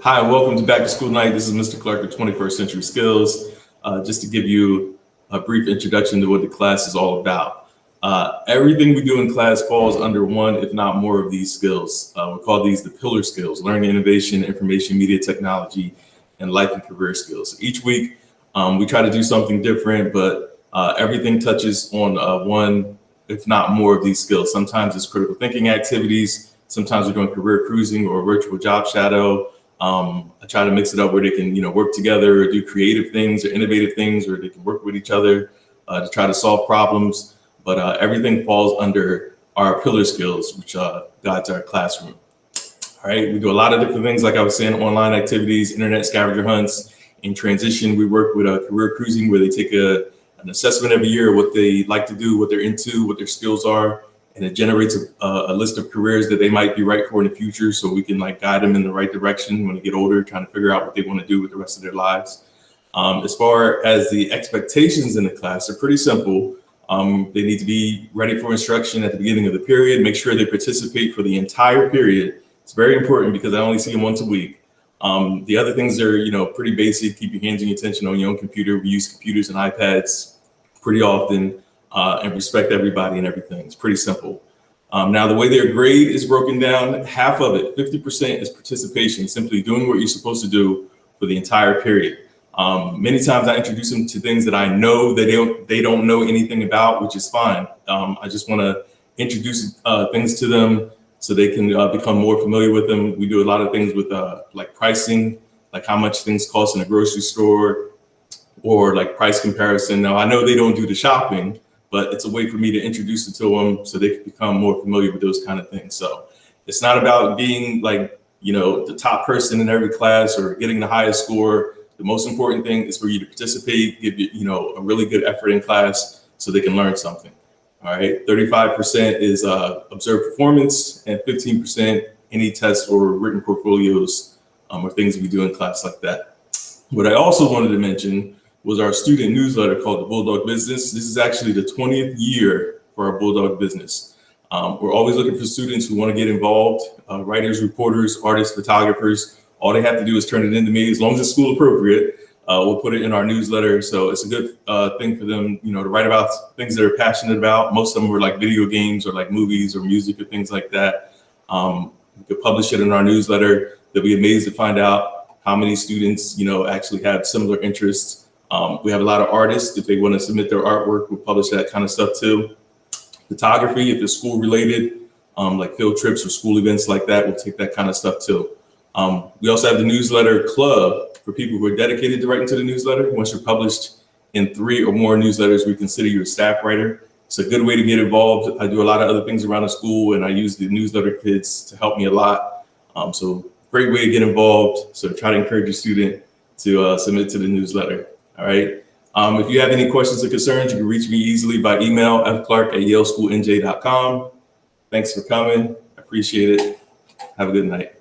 Hi, and welcome to Back to School Night. This is Mr. Clark of 21st Century Skills. Just to give you a brief introduction to what the class is all about. Everything we do in class falls under one, if not more, of these skills. We call these the pillar skills: learning, innovation, information, media technology, and life and career skills. Each week, we try to do something different, but everything touches on one, if not more, of these skills. Sometimes it's critical thinking activities. Sometimes we're doing career cruising or virtual job shadow. I try to mix it up where they can, work together, or do creative things or innovative things, or they can work with each other to try to solve problems. But everything falls under our pillar skills, which guides our classroom. All right, we do a lot of different things, like I was saying: online activities, internet scavenger hunts. In transition, we work with career cruising, where they take an assessment every year of what they like to do, what they're into, what their skills are. And it generates a list of careers that they might be right for in the future, so we can guide them in the right direction when they get older, trying to figure out what they want to do with the rest of their lives. As far as the expectations in the class, they're pretty simple. They need to be ready for instruction at the beginning of the period. Make sure they participate for the entire period. It's very important because I only see them once a week. The other things are, pretty basic. Keep your hands and your attention on your own computer. We use computers and iPads pretty often. And respect everybody and everything. It's pretty simple. Now, the way their grade is broken down, half of it, 50%, is participation, simply doing what you're supposed to do for the entire period. Many times I introduce them to things that I know that they don't know anything about, which is fine. I just want to introduce things to them so they can become more familiar with them. We do a lot of things with like pricing, like how much things cost in a grocery store, or like price comparison. Now, I know they don't do the shopping, but it's a way for me to introduce it to them so they can become more familiar with those kind of things. So it's not about being the top person in every class or getting the highest score. The most important thing is for you to participate, give a really good effort in class so they can learn something. All right, 35% is observed performance, and 15% any tests or written portfolios or things we do in class like that. What I also wanted to mention was our student newsletter called The Bulldog Business. This is actually the 20th year for our Bulldog Business. We're always looking for students who want to get involved, writers, reporters, artists, photographers. All they have to do is turn it in to me, as long as it's school appropriate. We'll put it in our newsletter. So it's a good thing for them, to write about things they're passionate about. Most of them were like video games or like movies or music or things like that. We could publish it in our newsletter. They'll be amazed to find out how many students, actually have similar interests. We have a lot of artists. If they want to submit their artwork, we'll publish that kind of stuff too. Photography, if it's school related, like field trips or school events like that, we'll take that kind of stuff too. We also have the newsletter club for people who are dedicated to writing to the newsletter. Once you're published in 3 or more newsletters, we consider you a staff writer. It's a good way to get involved. I do a lot of other things around the school, and I use the newsletter kids to help me a lot. So great way to get involved. So try to encourage your student to submit to the newsletter. All right. If you have any questions or concerns, you can reach me easily by email, fclark@yaleschoolnj.com. Thanks for coming. I appreciate it. Have a good night.